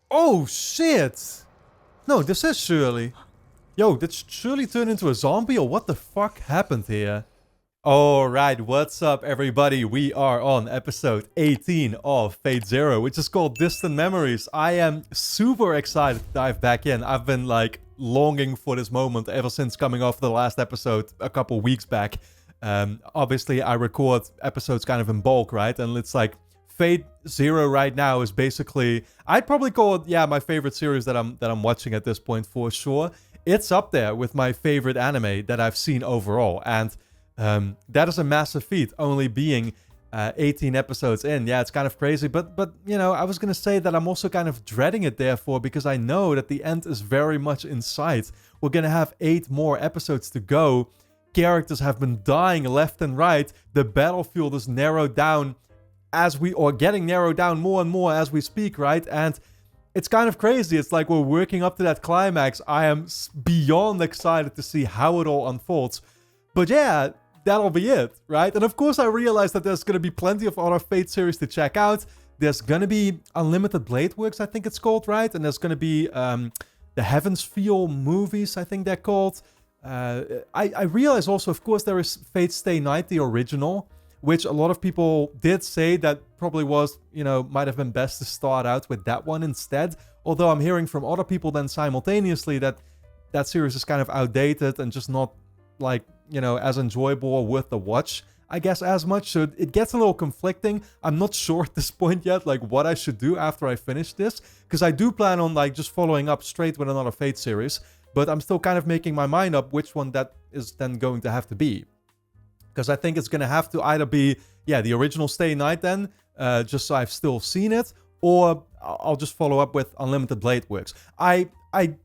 Oh, shit! No, this is Shirley. Yo, did Shirley turn into a zombie or what the fuck happened here? Alright, what's up everybody? We are on episode 18 of Fate Zero, which is called Distant Memories. I am super excited to dive back in. I've been like longing for this moment ever since coming off the last episode a couple weeks back. Obviously I record episodes kind of in bulk, right? And it's like Fate Zero right now is basically, I'd probably call it, yeah, my favorite series that I'm watching at this point for sure. It's up there with my favorite anime that I've seen overall, and that is a massive feat, only being 18 episodes in. Yeah, it's kind of crazy, but you know, I was gonna say that I'm also kind of dreading it, therefore, because I know that the end is very much in sight. We're gonna have 8 more episodes to go. Characters have been dying left and right. The battlefield is narrowed down getting narrowed down more and more as we speak, right? And it's kind of crazy. It's like we're working up to that climax. I am beyond excited to see how it all unfolds. But yeah, that'll be it, right? And of course I realize that there's going to be plenty of other Fate series to check out. There's going to be Unlimited Blade Works, I think it's called, right? And there's going to be the Heaven's Feel movies, I think they're called. I realize also, of course, there is Fate Stay Night, the original, which a lot of people did say that probably was, you know, might have been best to start out with that one instead. Although I'm hearing from other people then simultaneously that that series is kind of outdated and just not, like, you know, as enjoyable or worth the watch, I guess, as much. So it gets a little conflicting. I'm not sure at this point yet, like, what I should do after I finish this, because I do plan on, like, just following up straight with another Fate series, but I'm still kind of making my mind up which one that is then going to have to be. Because I think it's going to have to either be, yeah, the original Stay Night then, just so I've still seen it, or I'll just follow up with Unlimited Blade Works. I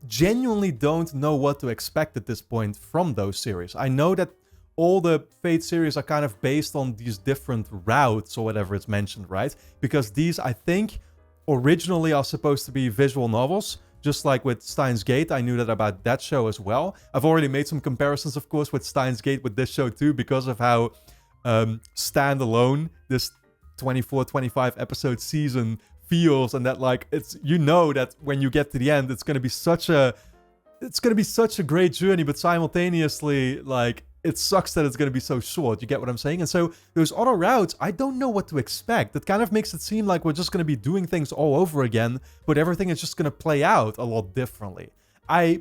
genuinely don't know what to expect at this point from those series. I know that all the Fate series are kind of based on these different routes or whatever it's mentioned, right? Because these, I think, originally are supposed to be visual novels. Just like with Steins Gate, I knew that about that show as well. I've already made some comparisons, of course, with Steins Gate with this show too, because of how standalone this 24, 25 episode season feels, and that, like, it's, you know, that when you get to the end, it's gonna be such a great journey, but simultaneously, like, it sucks that it's going to be so short. You get what I'm saying? And so those other routes, I don't know what to expect. It kind of makes it seem like we're just going to be doing things all over again, but everything is just going to play out a lot differently. I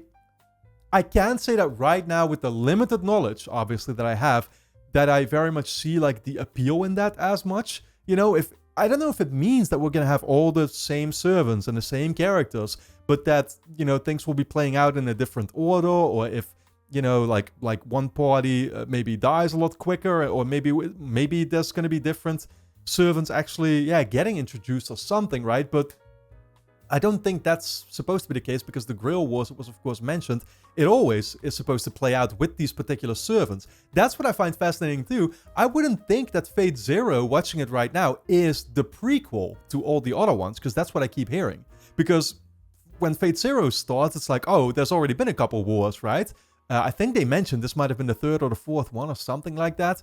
can't say that right now with the limited knowledge, obviously, that I have, that I very much see, like, the appeal in that as much. You know, if I don't know if it means that we're going to have all the same servants and the same characters, but that, you know, things will be playing out in a different order, or if, you know, like one party maybe dies a lot quicker, or maybe there's going to be different servants actually, yeah, getting introduced or something, right? But I don't think that's supposed to be the case, because the Grail Wars was, of course, mentioned. It always is supposed to play out with these particular servants. That's what I find fascinating too. I wouldn't think that Fate Zero, watching it right now, is the prequel to all the other ones, because that's what I keep hearing. Because when Fate Zero starts, it's like, oh, there's already been a couple wars, right? I think they mentioned this might have been the third or the fourth one or something like that.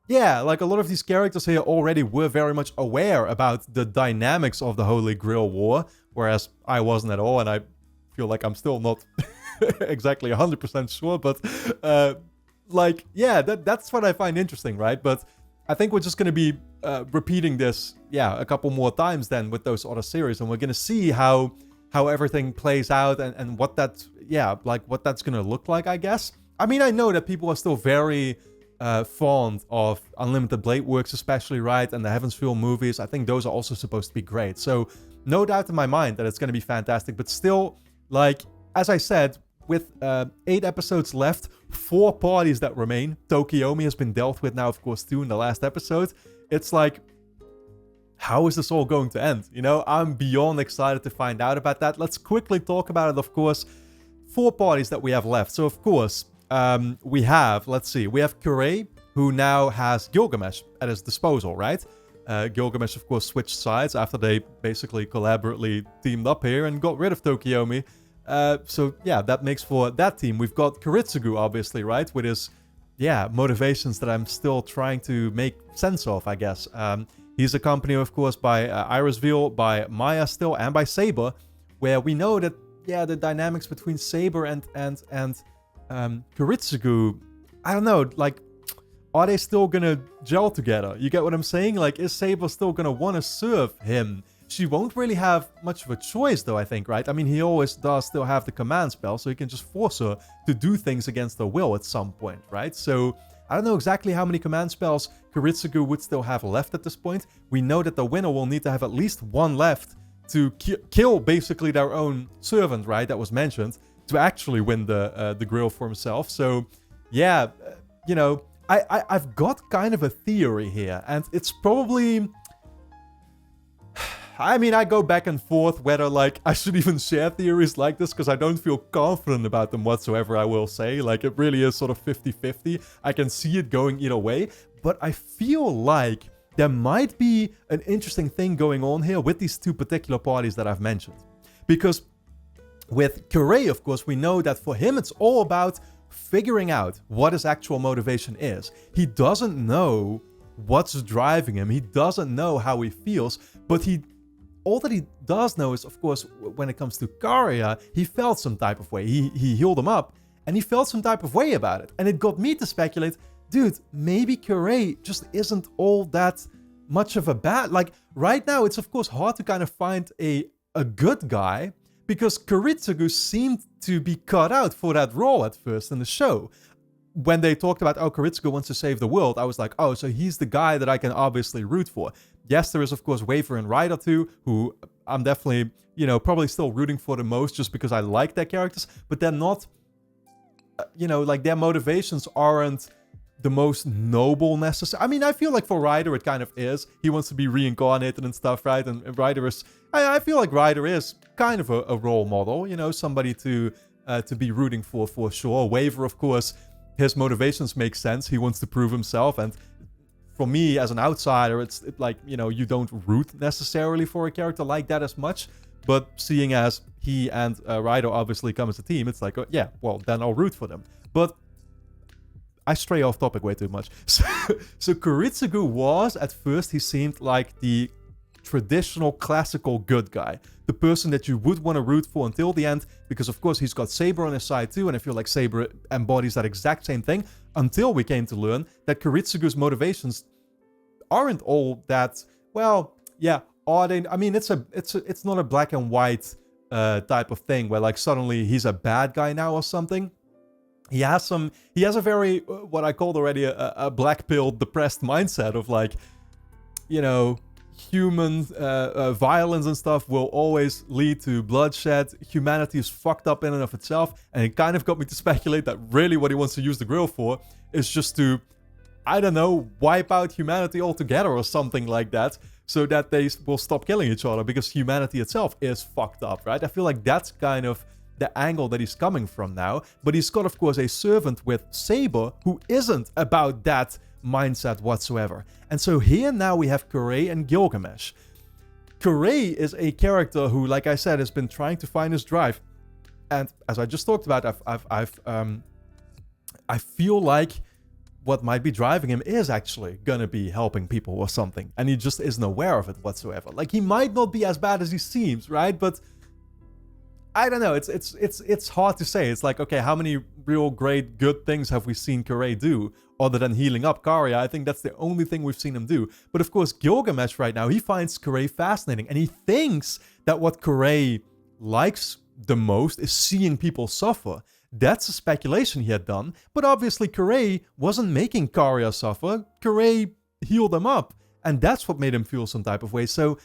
Yeah, like, a lot of these characters here already were very much aware about the dynamics of the Holy Grail War, whereas I wasn't at all, and I feel like I'm still not exactly 100% sure, but like, yeah, that's what I find interesting, right? But I think we're just going to be repeating this, yeah, a couple more times then with those other series, and we're going to see how everything plays out, and what that's, yeah, like, what that's gonna look like, I guess. I mean, I know that people are still very fond of Unlimited Blade Works, especially, right, and the Heaven's Feel movies. I think those are also supposed to be great, so no doubt in my mind that it's gonna be fantastic. But still, like, as I said, with 8 episodes left, 4 parties that remain, Tokiomi has been dealt with now, of course, too, in the last episode. It's like, how is this all going to end? You know, I'm beyond excited to find out about that. Let's quickly talk about it, of course. 4 parties that we have left. So, of course, we have, let's see, we have Kurei, who now has Gilgamesh at his disposal, right? Gilgamesh, of course, switched sides after they basically collaboratively teamed up here and got rid of Tokiomi. So, yeah, that makes for that team. We've got Kuritsugu, obviously, right? With his, yeah, motivations that I'm still trying to make sense of, I guess. He's accompanied, of course, by Iris Veal, by Maya still, and by Saber, where we know that, yeah, the dynamics between Saber and Kuritsugu, I don't know, like, are they still gonna gel together? You get what I'm saying? Like, is Saber still gonna want to serve him? She won't really have much of a choice, though, I think, right? I mean, he always does still have the command spell, so he can just force her to do things against her will at some point, right? So, I don't know exactly how many command spells Kuritsugu would still have left at this point. We know that the winner will need to have at least one left to kill, basically, their own servant, right? That was mentioned, to actually win the grill for himself. So, yeah, you know, I've got kind of a theory here, and it's probably... I mean, I go back and forth whether, like, I should even share theories like this, because I don't feel confident about them whatsoever, I will say. Like, it really is sort of 50-50. I can see it going either way, but I feel like there might be an interesting thing going on here with these two particular parties that I've mentioned. Because with Kirei, of course, we know that for him, it's all about figuring out what his actual motivation is. He doesn't know what's driving him. He doesn't know how he feels, but all that he does know is, of course, when it comes to Karia, he felt some type of way. He healed him up, and he felt some type of way about it. And it got me to speculate, dude, maybe Kirei just isn't all that much of a bad... Like, right now, it's, of course, hard to kind of find a good guy, because Kuritsugu seemed to be cut out for that role at first in the show. When they talked about, oh, Kuritsugu wants to save the world, I was like, oh, so he's the guy that I can obviously root for. Yes, there is, of course, Waver and Ryder too, who I'm definitely, you know, probably still rooting for the most just because I like their characters, but they're not, you know, like, their motivations aren't the most noble necessary. I mean, I feel like for Ryder it kind of is. He wants to be reincarnated and stuff, right? And Ryder is... I feel like Ryder is kind of a role model, you know, somebody to be rooting for sure. Waver, of course, his motivations make sense. He wants to prove himself, and for me, as an outsider, it's like, you know, you don't root necessarily for a character like that as much, but seeing as he and Ryder obviously come as a team, it's like, yeah, well, then I'll root for them. But I stray off topic way too much. So Kuritsugu was, at first, he seemed like the traditional, classical good guy. The person that you would want to root for until the end, because of course he's got Saber on his side too, and I feel like Saber embodies that exact same thing, until we came to learn that Kuritsugu's motivations aren't all that, well, yeah, are they? I mean, it's not a black and white type of thing where, like, suddenly he's a bad guy now or something. He has a very, what I called already a black pill depressed mindset of, like, you know, human violence and stuff will always lead to bloodshed. Humanity is fucked up in and of itself, and it kind of got me to speculate that really what he wants to use the grill for is just to, I don't know, wipe out humanity altogether or something like that, so that they will stop killing each other, because humanity itself is fucked up, right? I feel like that's kind of the angle that he's coming from now. But he's got, of course, a servant with Saber who isn't about that mindset whatsoever. And so here now we have Kirei and Gilgamesh. Kirei is a character who, like I said, has been trying to find his drive. And as I just talked about, I feel like what might be driving him is actually gonna be helping people or something. And he just isn't aware of it whatsoever. Like, he might not be as bad as he seems, right? But I don't know, it's hard to say. It's like, okay, how many real great good things have we seen Kirei do other than healing up Karia? I think that's the only thing we've seen him do. But of course, Gilgamesh right now, he finds Kirei fascinating, and he thinks that what Kirei likes the most is seeing people suffer. That's a speculation he had done, but obviously Kirei wasn't making Karia suffer. Kirei healed him up, and that's what made him feel some type of way. So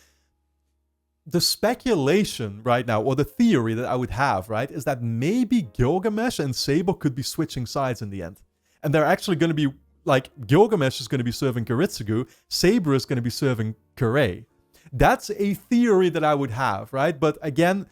the speculation right now, or the theory that I would have, right, is that maybe Gilgamesh and Saber could be switching sides in the end. And they're actually going to be, like, Gilgamesh is going to be serving Kuritsugu, Saber is going to be serving Kirei. That's a theory that I would have, right? But again,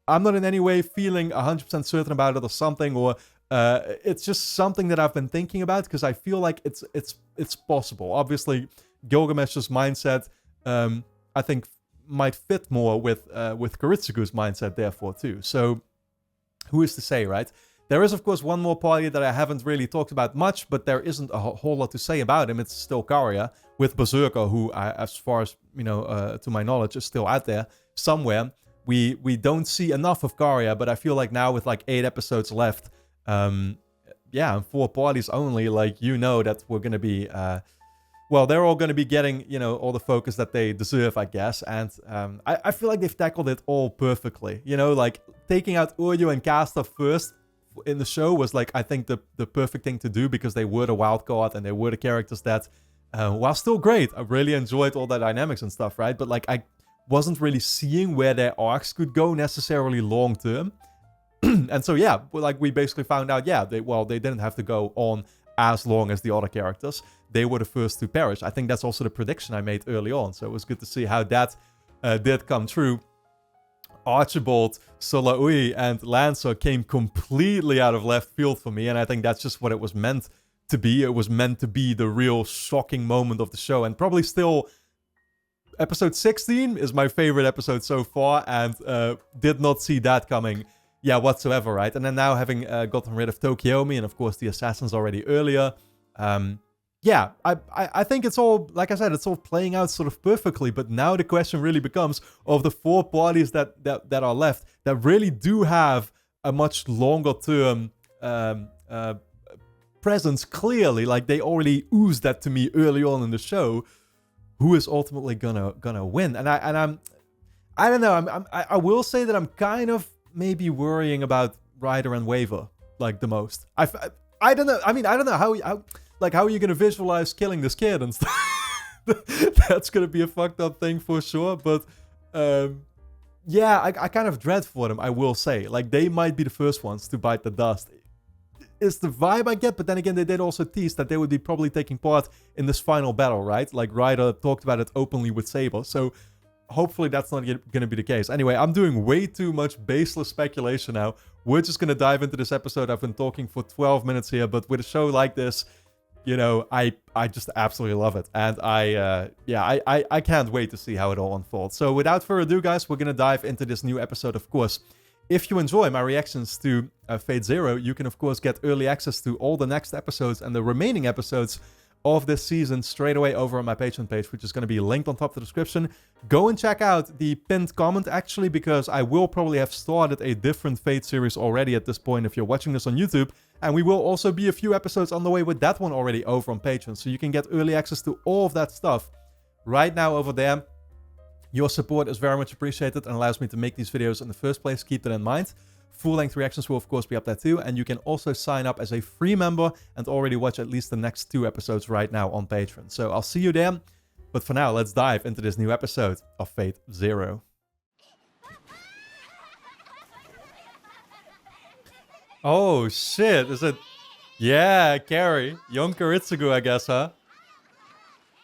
I'm not in any way feeling 100% certain about it or something, or it's just something that I've been thinking about, because I feel like it's possible. Obviously, Gilgamesh's mindset, I think, might fit more with Kuritsugu's mindset, therefore, too. So, who is to say, right? There is, of course, one more party that I haven't really talked about much, but there isn't a whole lot to say about him. It's still Karya with Berserker, who, as far as, to my knowledge, is still out there somewhere. We don't see enough of Karya, but I feel like now with like 8 episodes left, yeah, and 4 parties only, like, that we're going to be, well, they're all going to be getting, all the focus that they deserve, I guess. And I feel like they've tackled it all perfectly. Like taking out Uryu and Casta first in the show was like, I think the perfect thing to do, because they were the wild card and they were the characters that, while still great, I really enjoyed all the dynamics and stuff, right? But like, I wasn't really seeing where their arcs could go necessarily long term. And so, yeah, like we basically found out, yeah, they didn't have to go on as long as the other characters. They were the first to perish. I think that's also the prediction I made early on. So it was good to see how that did come true. Archibald, Solaui, and Lancer came completely out of left field for me. And I think that's just what it was meant to be. It was meant to be the real shocking moment of the show. And probably still, episode 16 is my favorite episode so far. And did not see that coming, yeah, whatsoever, right? And then now having gotten rid of Tokiomi and, of course, the assassins already earlier. Yeah, I think it's all, like I said, it's all playing out sort of perfectly. But now the question really becomes, of the 4 parties that are left, that really do have a much longer term presence, clearly, like they already oozed that to me early on in the show, who is ultimately gonna win? And I don't know, I will say that I'm kind of maybe worrying about Ryder and Waver, like, the most. I don't know, I mean, I don't know how are you gonna visualize killing this kid and stuff? That's gonna be a fucked up thing for sure, but yeah, I kind of dread for them, I will say. Like, they might be the first ones to bite the dust. Is the vibe I get, but then again, they did also tease that they would be probably taking part in this final battle, right? Like, Ryder talked about it openly with Saber, so hopefully that's not going to be the case. Anyway, I'm doing way too much baseless speculation now. We're just going to dive into this episode. I've been talking for 12 minutes here, but with a show like this, I just absolutely love it. And I can't wait to see how it all unfolds. So without further ado, guys, we're going to dive into this new episode, of course. If you enjoy my reactions to Fate Zero, you can, of course, get early access to all the next episodes and the remaining episodes of this season straight away over on my Patreon page, which is going to be linked on top of the description. Go and check out the pinned comment, actually, because I will probably have started a different Fate series already at this point if you're watching this on YouTube. And we will also be a few episodes on the way with that one already over on Patreon. So you can get early access to all of that stuff right now over there. Your support is very much appreciated and allows me to make these videos in the first place. Keep that in mind. Full-length reactions will, of course, be up there too. And you can also sign up as a free member and already watch at least the next 2 episodes right now on Patreon. So I'll see you there. But for now, let's dive into this new episode of Fate Zero. Oh, shit. Is it... Yeah, Carrie. Young Kiritsugu, I guess, huh?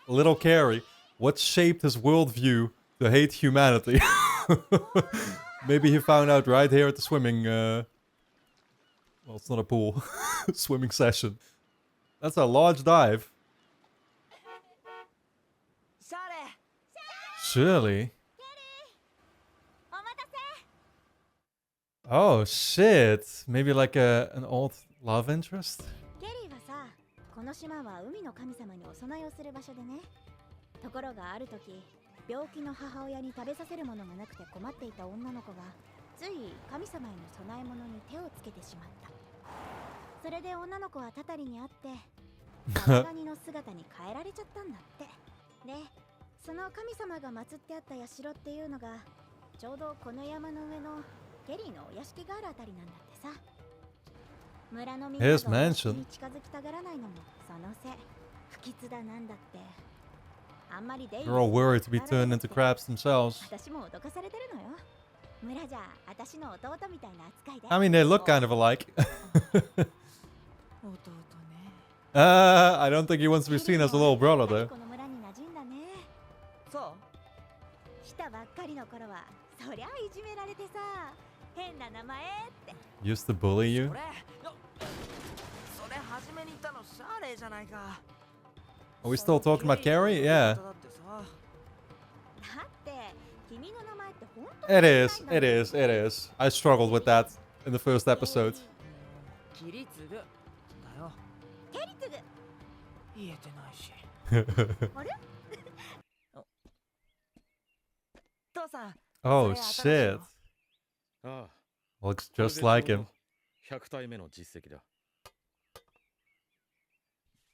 Little Carrie. What shaped his worldview to hate humanity? Maybe he found out right here at the swimming... well, it's not a pool. Swimming session. That's a large dive. Shirley? Oh, shit. Maybe like an old love interest? His mansion. They're all worried to be turned into crabs themselves. I mean, they look kind of alike. I don't think he wants to be seen as a little brother, though. Used to bully you? Are we still talking about Carrie? Yeah. It is. I struggled with that in the first episode. キリツグだよ。ケリツグ。言えてないし。あれ？父さん。 Oh それ新しい shit. の。ああ、 Looks これ just で like ちょう him. ど100体目の実績だ。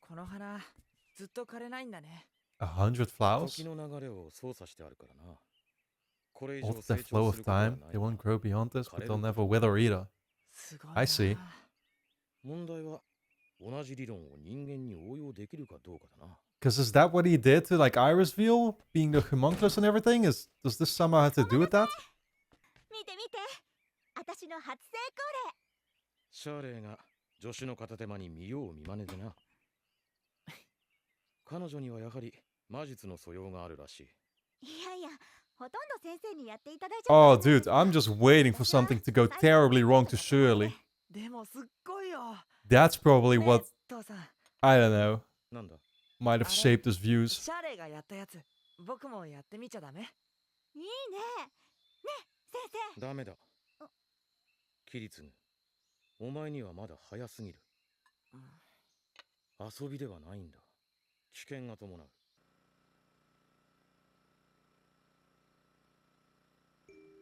この花ずっと枯れないんだね。 100 時 flowers? の流れを操作してあるからな。これ以 Alter 上 their 成 flow 長 of することは time. ない They が won't grow beyond this, but they'll 枯れる never wither either. すごいな。 I see. 問題は同じ理論を人間に応用できるかどうかだな。 Because is that what he did to like Irisveal, being the homunculus and everything? Does this somehow have to do with that? 見て見て。私の初成功シャーレーが助手の片手間に見よう見まねでな。彼女にはやはり魔術の素養があるらしい。例。いやいや、ほとんど先生にやっていただいちゃった Oh, じゃない dude, I'm just waiting for something to go terribly wrong to Shirley. でもすっごいよ。 That's probably ねえ what, 父さん。 I don't know, なんだ might have shaped his views. シャーレがやったやつ、僕もやってみちゃダメ？いいね。ね、先生。ダメだ。キリツグ、お前にはまだ早すぎる。遊びではないんだ。危険が伴う。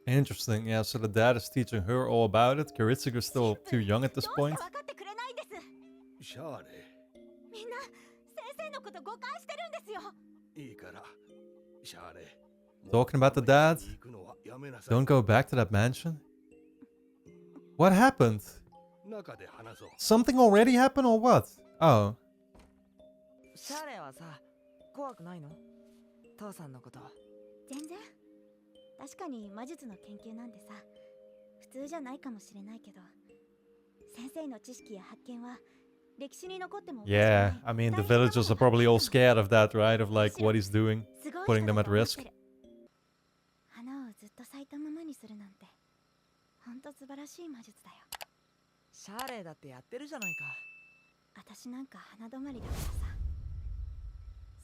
Interesting, yeah, so the dad is teaching her all about it. Kiritsugu's still too young at this どう point. して分かってくれないんです。シャーレみんな先生のこと誤解してるんですよ。いいからシャーレ Talking about the dad? 行くのはやめなさい Don't go back to that mansion? What happened? 中で話そう Something already happened or what? Oh. シャーレはさ、怖くないの？父さんのこと。全然。確かに魔術の研究なんでさ、普通じゃないかもしれないけど、先生の知識や発見は歴史に残ってもおかしくない。 Yeah, I mean, the villagers are probably all scared of that, right? Of like what he's doing. すごい putting 人 them だ at と思っ risk. てる。花をずっと咲いたままにするなんて、ほんと素晴らしい魔術だよ。シャーレだってやってるじゃないか。私なんか花止まりだからさ。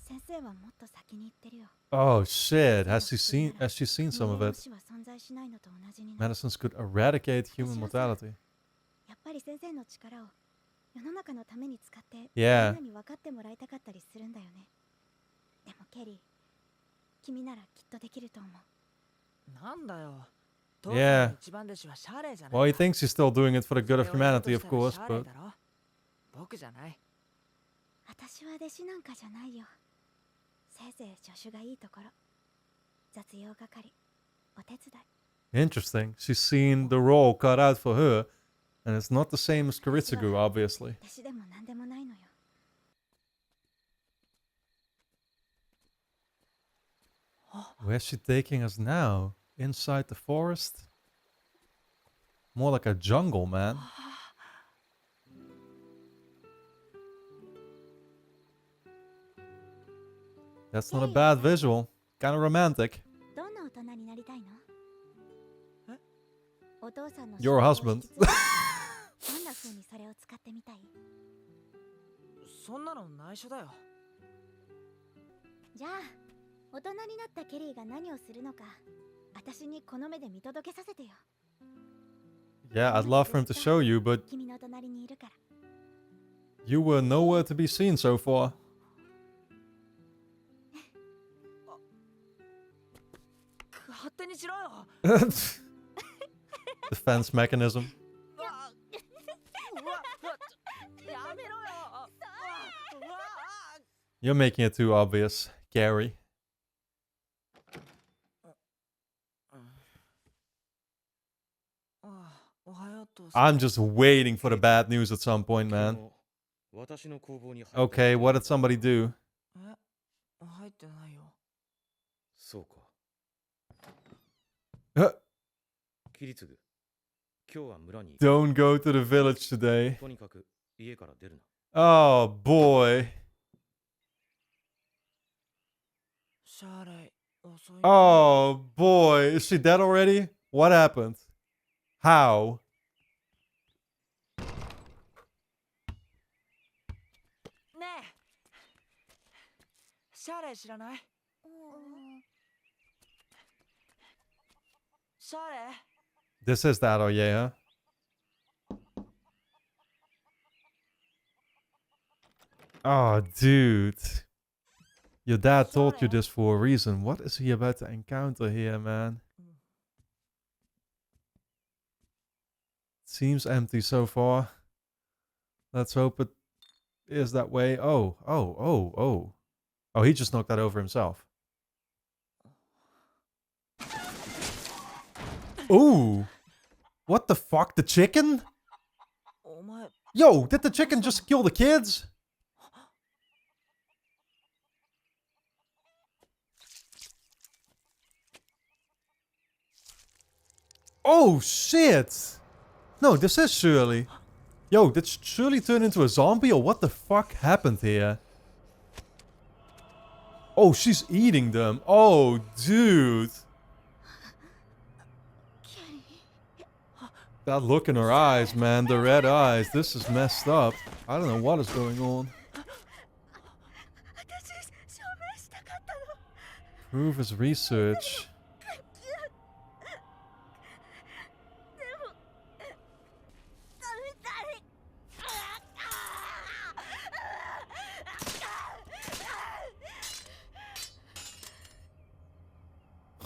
先生はもっと先に行ってるよ。 Oh shit, has she seen some of 人間の it? 死は存在しないのと同じになる。 Medicines could eradicate human mortality. やっぱり先生の力を世の中のために使って Yeah. みんなに分かってもらいたかったりするんだよね。でもケリー、君ならきっとできると思う。なんだよ。 Yeah. 一番弟子はシャーレじゃない Well, he か。 thinks he's still doing it for the good of それをやろう humanity, と of したら course, シャーレ but だろ。僕じゃない。私は弟子なんかじゃないよ。せいぜい助手がいいところ。雑用係、お手伝い。 interesting. She's seen the role cut out for her, and it's not the same as Kiritsugu, obviously. 弟子でも何でもないのよ。 Where's she taking us now? Inside the forest? More like a jungle, man. That's not a bad visual. Kind of romantic. どんな大人になりたいの？え？お父さんの Your 仕事を husband. 引き継いでどんな風にそれを使ってみたい？そんなの内緒だよ。じゃあ、大人になったケリーが何をするのか、私にこの目で見届けさせてよ。 Yeah, I'd love for him to show you, but 君の隣にいるから。 you were nowhere to be seen so far. 勝手にしろよ。 Defense mechanism. うわうわやめろよ。うわ You're making it too obvious, Gary. おはよう父さん。 I'm just waiting for the bad news at some point, 昨 man. 日私の工房に入った Okay, what did somebody do? え、入ってないよ。そうか。 Uh, キリツグ、今日は村に Don't go to the village today. とにかく家から出るな。 Oh boy. シャーレ遅いね。 Oh boy. Is she dead already? What happened? How? ねえ。シャーレ知らない？シャーレ This is that, oh yeah, huh? Oh, dude. Your dad told you this for a reason. What is he about to encounter here, man? Seems empty so far. Let's hope it is that way. Oh. Oh, he just knocked that over himself. Ooh. What the fuck? The chicken? お前 Yo, did the chicken just kill the kids? Oh, shit. No, this is Shirley. Yo, did Shirley turn into a zombie or what the fuck happened here? Oh, she's eating them. Oh, dude. That look in her eyes, man. The red eyes. This is messed up. I don't know what is going on. 私証明したかったの Prove his research. 殺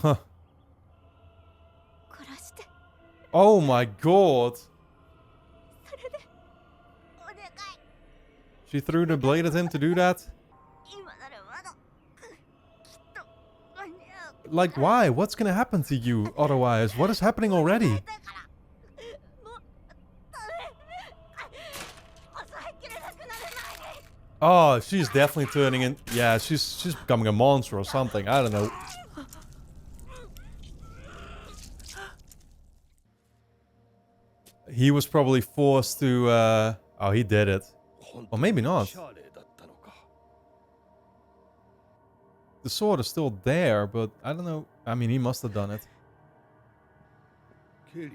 Huh. して Oh my god. それでお願い She threw the blade at him to do that? 今ならまだきっと間に合う Like, why? What's gonna happen to you otherwise? What is happening already? だからもうダメ抑えきれなくなる前に Oh, she's definitely turning in. Yeah, she's becoming a monster or something. I don't know. He was probably forced to. Oh, he did it. 本 Or maybe 当に not. シャーレーだったのか。 The sword is still there, but I don't know. I mean, he must have done it. ケリー、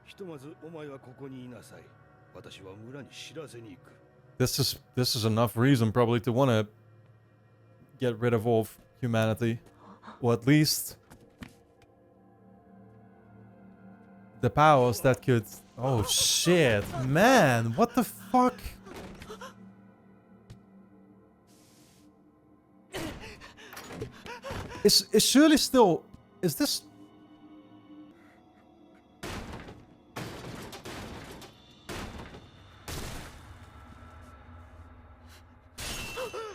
ひとまずお前はここにいなさい。私は村に知らせに行く。This is enough reason probably to want to get rid of all of humanity, or at least the powers that could. Oh shit, man! What the fuck? Is Shirley still? Is this?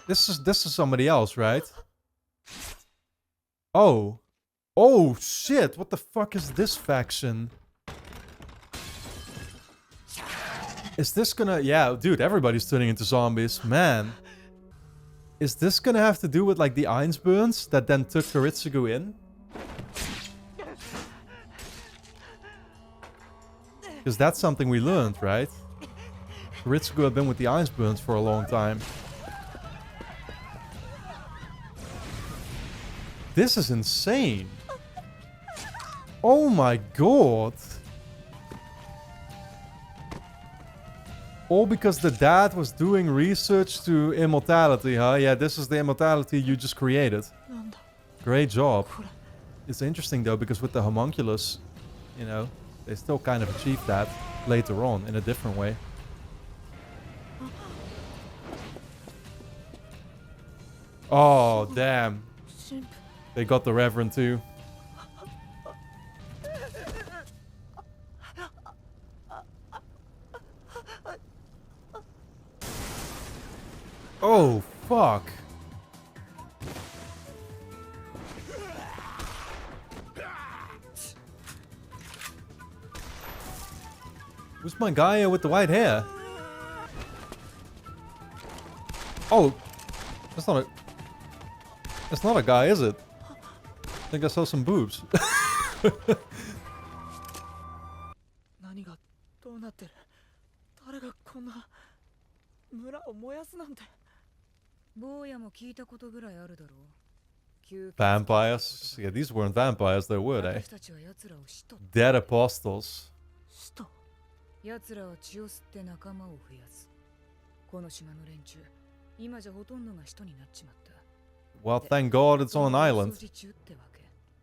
This is somebody else, right? Oh. Oh shit, what the fuck is this faction? Is this gonna... Yeah, dude, everybody's turning into zombies. Man. Is this gonna have to do with, like, the Ainsburns that then took Koritsugu in? Because that's something we learned, right? Koritsugu had been with the Ainsburns for a long time. This is insane. Oh my god. All because the dad was doing research to immortality, huh? Yeah, this is the immortality you just created. なんだ Great job. これ It's interesting though, because with the homunculus, you know, they still kind of achieved that later on in a different way. Oh, damn. 神父 They got the Reverend too. Oh, fuck. Who's my guy with the white hair? Oh, that's not a... That's not a guy, is it? I think I saw some boobs. 何がどうなってる誰がこんな村を燃やすなんて坊やも聞いたことぐらいあるだろう。吸血 Vampires? Yeah, these weren't vampires though, were they? 私たちは奴らを使徒。 Dead apostles. 使徒奴らは血を吸って仲間を増やす。この島の連中、今じゃほとんどが使徒になっちまった。 Well, thank God it's on an island. 掃除中ってわけ。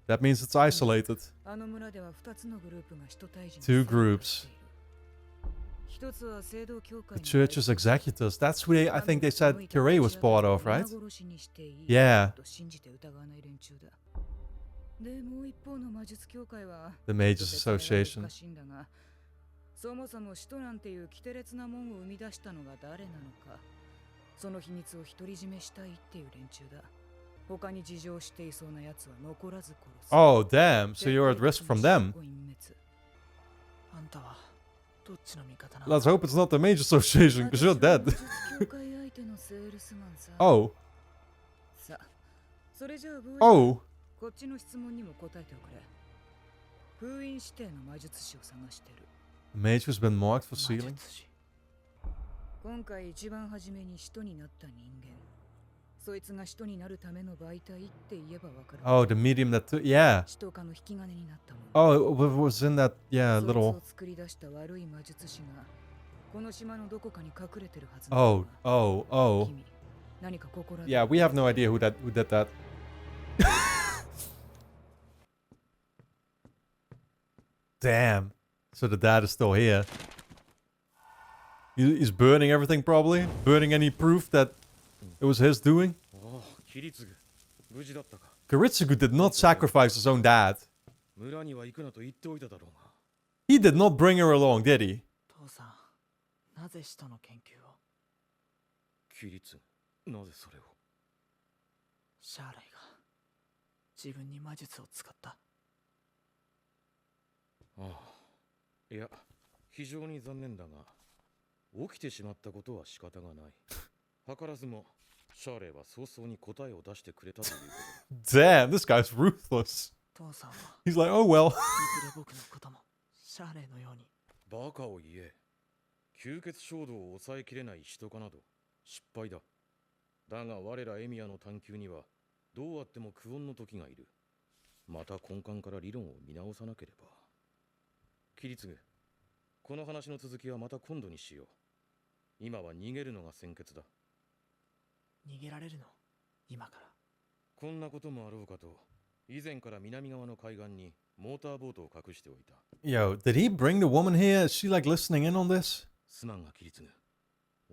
That means it's isolated. あの村では2つのグループが使徒退治に Two 参加 groups. している。一つは聖堂教会 The church's executors. That's who they, I think they said Curie was part of, right? Yeah. The Mages Association. そもそも使徒なんていう奇烈なもんを生み出したのが誰なのか、その秘密を独り占めしたいっていう連中だ。他に事情を知っていそうな奴は残らず殺す。 Oh, damn. So you're at risk from them. あんたはどっちの味方な Let's hope it's not the Mage Association, because you're dead. Oh. さあ、それじゃあブーイ、 Oh. こっちの質問にも答えておくれ。封印指定の魔術師を探してる。 The mage who's been marked for 魔 sealing. 術師今回一番初めに使徒になった人間、そいつが使徒になるための媒体って言えばわかる。 Oh, the medium that... Yeah. 使徒化の引き金になったもの。 Oh, it was in that... Yeah, そいつ little... を作り出した悪い魔術師がこの島のどこかに隠れてるはずだ。 Oh, oh, oh. 君、何か心当たり Yeah, we have no idea who did that. Damn. So the dad is still here. He's burning everything, probably. Burning any proof that it was his doing. ああ、キリツグ、無事だったか。 Kiritsugu did not sacrifice his own dad. 村には行くなと言っておいただろうが。He did not bring her along, did he? 父さん、なぜ使徒の研究を？キリツグ、なぜそれを？シャーレイが自分に魔術を使った。ああ、いや、非常に残念だが、起きてしまったことは仕方がない。図らずも、シャーレイは早々に答えを出してくれたということだ。Damn, this guy's ruthless. 父さんは He's like, oh well. いずれ僕のこともシャーレイのように。バカを言え。吸血衝動を抑えきれない人かなど失敗だ。だが我らエミヤの探求にはどうあっても苦音の時がいる。また根幹から理論を見直さなければ。キリツグ、この話の続きはまた今度にしよう。今は逃げるのが先決だ。逃げられるの？今から。こんなこともあろうかと、以前から南側の海岸にモーターボートを隠しておいた。 Yo, did he bring the woman here? Is she like listening in on this? すまんがキリツグ、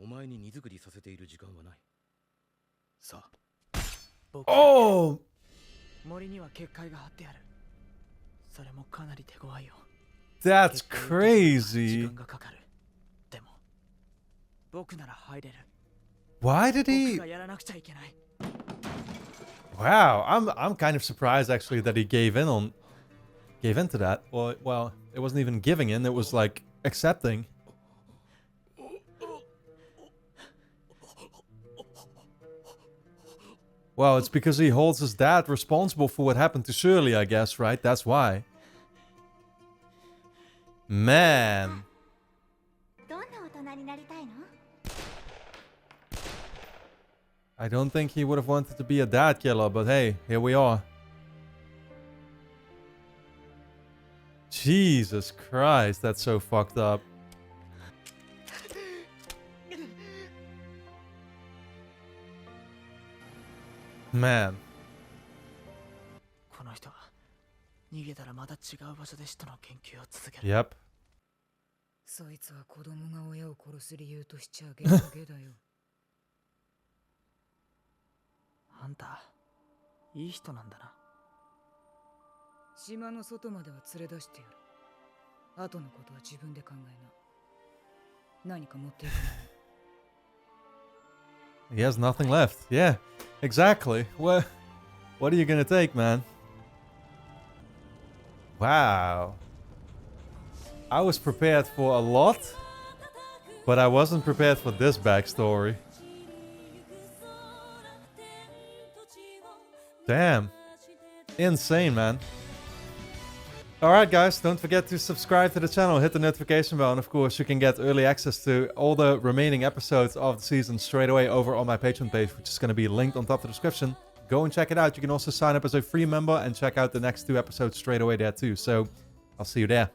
お前に荷造りさせている時間はない。さあ。僕、Oh! 森には結界が張ってある。それもかなり手強いよ。 That's 結界を解けば時 crazy. 間がかかる。でも僕なら入れる。 Why did 僕 he... がやらなくちゃいけない。 Wow, I'm kind of surprised actually that he gave into that. Well, it wasn't even giving in, it was like accepting. Well, it's because he holds his dad responsible for what happened to Shirley, I guess, right? That's why. Man. どんな大人になりたいの？ I don't think he would have wanted to be a dad killer, but hey, here we are. Jesus Christ, that's so fucked up. Man. この人は逃げたらまた違う場所で使徒の研究を続ける。 Yep. そいつは子供が親を殺す理由としちゃゲだよ。あんた、いい人なんだな。島の外までは連れ出してやる。後のことは自分で考えな。何か持っていくの？ He has nothing left. Yeah, exactly. What are you gonna take, man? Wow. I was prepared for a lot, but I wasn't prepared for this backstory. Damn. Insane, man. Alright guys, don't forget to subscribe to the channel, hit the notification bell, and of course you can get early access to all the remaining episodes of the season straight away over on my Patreon page, which is going to be linked on top of the description. Go and check it out. You can also sign up as a free member and check out the next 2 episodes straight away there too. So, I'll see you there.